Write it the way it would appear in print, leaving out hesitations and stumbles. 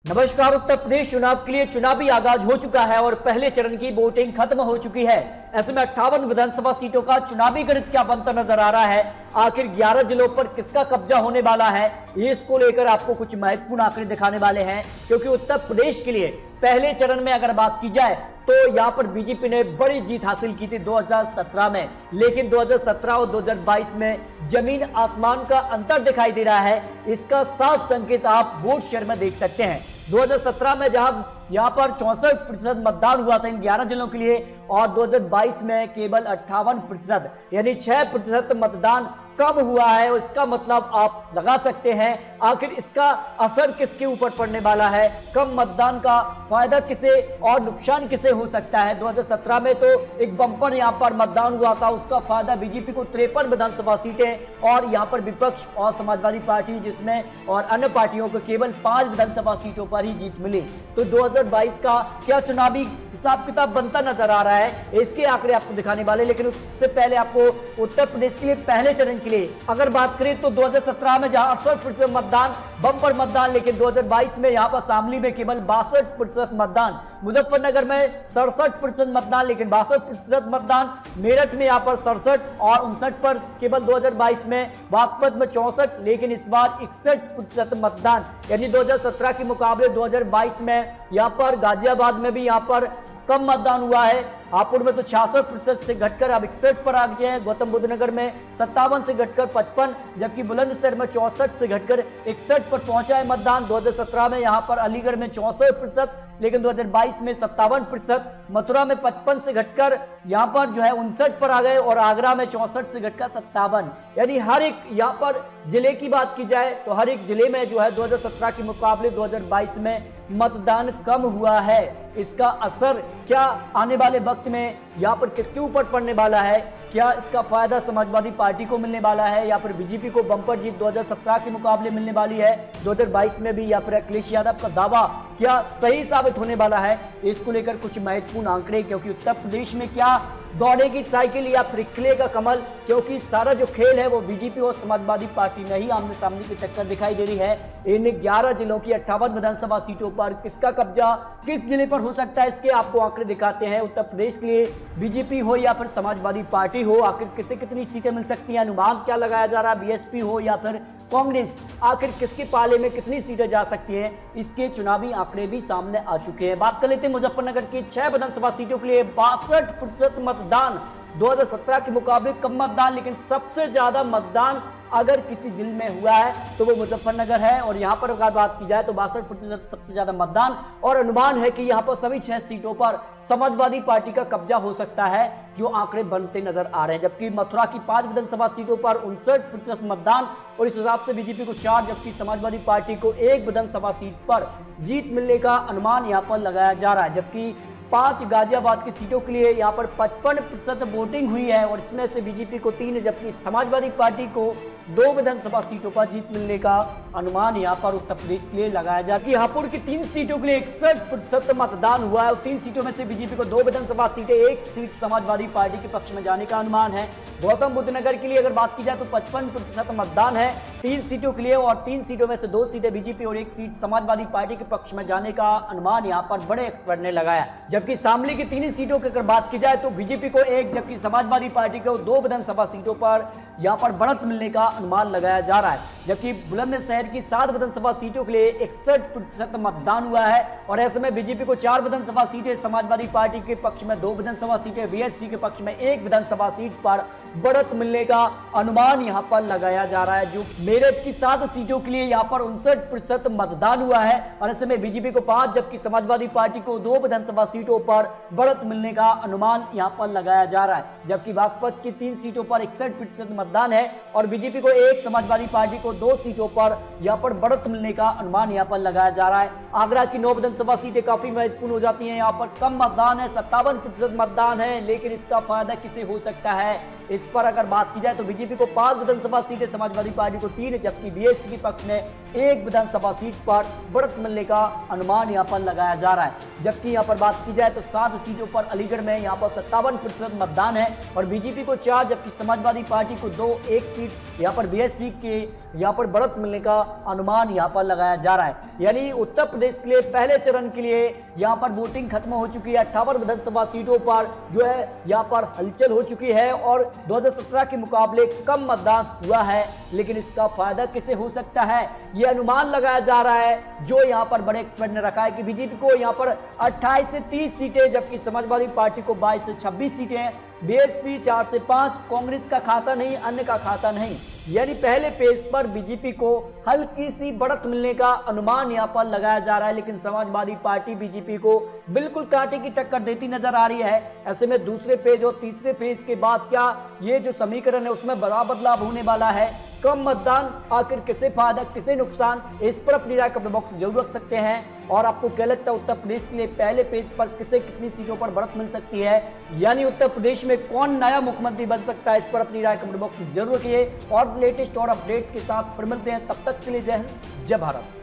नमस्कार। उत्तर प्रदेश चुनाव के लिए चुनावी आगाज हो चुका है और पहले चरण की वोटिंग खत्म हो चुकी है। ऐसे में 58 विधानसभा सीटों का चुनावी गणित क्या बनता नजर आ रहा है, आखिर 11 जिलों पर किसका कब्जा होने वाला है, इसको लेकर आपको कुछ महत्वपूर्ण आंकड़े दिखाने वाले हैं। क्योंकि उत्तर प्रदेश के लिए पहले चरण में अगर बात की जाए तो यहां पर बीजेपी ने बड़ी जीत हासिल की थी 2017 में, लेकिन 2017 और 2022 में जमीन आसमान का अंतर दिखाई दे रहा है। इसका साफ संकेत आप वोट शेयर में देख सकते हैं। 2017 में जहां यहां पर 64% मतदान हुआ था इन 11 जिलों के लिए, और 2022 में केवल 58%, यानी 6% मतदान कम हुआ है। और इसका मतलब आप लगा सकते हैं आखिर इसका असर किसके ऊपर पड़ने वाला है, कम मतदान का फायदा किसे और नुकसान किसे हो सकता है। 2017 में तो एक बंपर यहां पर मतदान हुआ था, उसका फायदा बीजेपी को 53 विधानसभा सीटें और यहां पर विपक्ष और समाजवादी पार्टी जिसमें और अन्य पार्टियों को केवल 5 विधानसभा सीटों पर ही जीत मिली। तो 2022 का क्या चुनावी हिसाब किताब बनता नजर आ रहा है, इसके आंकड़े आपको दिखाने वाले। लेकिन उससे पहले आपको उत्तर प्रदेश के लिए पहले चरण के लिए अगर बात करें तो 2017 में जहां 68% मतदान बंपर मतदान, लेकिन 2022 में यहां पर शामली में केवल 62% मतदान, मुजफ्फरनगर में 67% मतदान लेकिन 62% मतदान, मेरठ में यहां पर 67 और 59 पर केवल 2022 में, बागपत में 64 लेकिन इस बार 61% मतदान, यानी 2017 के मुकाबले 2022 में यहां पर गाजियाबाद में भी यहां पर कम मतदान हुआ है। हापुड़ में तो 66% से घटकर अब 61 पर आ गए हैं, गौतम बुद्ध नगर में 57 से घटकर 55, जबकि बुलंदशहर में 64 से घटकर 61 पर पहुंचा है मतदान। 2017 में यहां पर अलीगढ़ में 64% लेकिन 2022 में 57%, मथुरा में 55 से घटकर यहां पर जो है 59 पर आ गए, और आगरा में 64 से घटकर 57, यानी हर एक यहां पर जिले की बात की जाए तो हर एक जिले में जो है 2017 के मुकाबले 2022 में मतदान कम हुआ है। इसका असर क्या आने वाले वक्त में यहां पर किसके ऊपर पड़ने वाला है, क्या इसका फायदा समाजवादी पार्टी को मिलने वाला है या फिर बीजेपी को बंपर जीत 2017 के मुकाबले मिलने वाली है 2022 में भी, या फिर अखिलेश यादव का दावा क्या सही साबित होने वाला है, इसको लेकर कुछ महत्वपूर्ण आंकड़े। क्योंकि उत्तर प्रदेश में क्या दौड़ेगी साइकिल या फिर खिलेगा कमल, क्योंकि सारा जो खेल है वो बीजेपी और समाजवादी पार्टी में ही आमने सामने की टक्कर दिखाई दे रही है। इन 11 जिलों की 58 विधानसभा सीटों पर किसका कब्जा किस जिले पर हो सकता है, इसके आपको आंकड़े दिखाते हैं। उत्तर प्रदेश के लिए बीजेपी हो या फिर समाजवादी पार्टी हो, आखिर किसे कितनी सीटें मिल सकती हैं, अनुमान क्या लगाया जा रहा है, बीएसपी हो या फिर कांग्रेस, आखिर किसके पाले में कितनी सीटें जा सकती हैं, इसके चुनावी आंकड़े भी सामने आ चुके हैं। बात कर लेते हैं मुजफ्फरनगर की 6 विधानसभा सीटों के लिए 62% मतदान, 2017 के मुकाबले कम मतदान, लेकिन सबसे ज्यादा मतदान अगर किसी जिले में हुआ है तो वो मुजफ्फरनगर है। और यहां पर अगर बात की जाए तो 62% सबसे ज्यादा मतदान, और अनुमान है कि यहां पर सभी 6 सीटों पर समाजवादी पार्टी का कब्जा हो सकता है, जो आंकड़े बनते नजर आ रहे हैं। जबकि मथुरा की 5 विधानसभा सीटों पर 59% मतदान, और इस हिसाब से बीजेपी को 4 जबकि समाजवादी पार्टी को 1 विधानसभा सीट पर जीत मिलने का अनुमान यहां पर लगाया जा रहा है। जबकि 5 गाजियाबाद की सीटों के लिए यहां पर 55% वोटिंग हुई है, और इसमें से बीजेपी को 3 जबकि समाजवादी पार्टी को 2 विधानसभा सीटों पर जीत मिलने का अनुमान यहां पर उत्तर प्रदेश के लिए लगाया जा रहा है। हापुड़ की 3 सीटों के लिए 61% मतदान हुआ है, और 3 सीटों में से बीजेपी को 2 विधानसभा सीटें, 1 सीट समाजवादी पार्टी के पक्ष में जाने का अनुमान है। गौतम बुद्ध नगर के लिए अगर बात की जाए तो 55% मतदान है 3 सीटों के लिए, और 3 सीटों में से 2 सीटें बीजेपी और 1 सीट समाजवादी पार्टी के पक्ष में जाने का अनुमान यहां पर बड़े एक्सपर्ट ने लगाया। जबकि शामली की 3 सीटों की अगर बात की जाए तो बीजेपी को 1 जबकि समाजवादी पार्टी को 2 विधानसभा सीटों पर यहां पर बढ़त मिलने का अनुमान लगाया जा रहा है। जबकि बुलंदशहर की 7 विधानसभा सीटों के लिए 61% मतदान हुआ है, और ऐसे में बीजेपी को 4 विधानसभा सीटें, समाजवादी पार्टी के पक्ष में 2 विधानसभा सीटें, बीएसपी के पक्ष में 1 विधानसभा सीट पर बढ़त मिलने का अनुमान यहां पर लगाया जा रहा है। जो मेरठ की 7 सीटों के लिए यहां पर 59% मतदान हुआ है, और ऐसे में बीजेपी को 5 जबकि समाजवादी पार्टी को 2 विधानसभा सीटों पर बढ़त मिलने का अनुमान यहां पर लगाया जा रहा है। जबकि बागपत की 3 सीटों पर 61% मतदान है, और बीजेपी को 1, समाजवादी पार्टी को 2 सीटों पर यहां पर बढ़त मिलने का अनुमान यहां पर लगाया जा रहा है। आगरा की 9 विधानसभा सीटें काफी महत्वपूर्ण हो जाती हैं, यहां पर कम मतदान है, 57% मतदान है, लेकिन इसका फायदा किसे हो सकता है, इस पर अगर बात की जाए तो बीजेपी को 5 विधानसभा सीटें, समाजवादी पार्टी को 3, जबकि बीएसपी के पक्ष में 1 विधानसभा सीट पर बढ़त मिलने का अनुमान यहां पर लगाया जा रहा है। जबकि यहां पर बात की जाए तो 7 सीटों पर अलीगढ़ में यहां पर 57% मतदान है, और बीजेपी को 4 जबकि समाजवादी पार्टी को 2, 1 सीट यहां पर बीएसपी के यहाँ पर बढ़त मिलने का अनुमान यहाँ पर लगाया जा रहा है। यानी उत्तर प्रदेश के लिए पहले चरण के लिए यहाँ पर वोटिंग खत्म हो चुकी है। 58 विधानसभा सीटों पर जो है यहाँ पर हलचल हो चुकी है और 2017 के मुकाबले कम मतदान हुआ है, लेकिन इसका फायदा किसे हो सकता है ये अनुमान लगाया जा रहा है। जो यहाँ पर बड़े एक्सपर्ट ने रखा है कि बीजेपी को यहाँ पर 28 से 30 सीटें, जबकि समाजवादी पार्टी को 22 से 26 सीटें, बीएसपी 4 से 5, कांग्रेस का खाता नहीं, अन्य का खाता नहीं। यानी पहले पेज पर बीजेपी को हल्की सी बढ़त मिलने का अनुमान यहां पर लगाया जा रहा है, लेकिन समाजवादी पार्टी बीजेपी को बिल्कुल कांटे की टक्कर देती नजर आ रही है। ऐसे में दूसरे पेज और तीसरे पेज के बाद क्या ये जो समीकरण है उसमें बड़ा बदलाव होने वाला है? कम मतदान आखिर किसे फायदा किसे नुकसान, इस पर अपनी राय कमेंट बॉक्स में जरूर रख सकते हैं। और आपको क्या लगता है उत्तर प्रदेश के लिए पहले पेज पर किसे कितनी सीटों पर बढ़त मिल सकती है, यानी उत्तर प्रदेश में कौन नया मुख्यमंत्री बन सकता है? इस पर अपनी राय कमेंट बॉक्स में जरूर रखिए और लेटेस्ट और अपडेट के साथ फिर मिलते हैं। तब तक के लिए जय हिंद, जय भारत।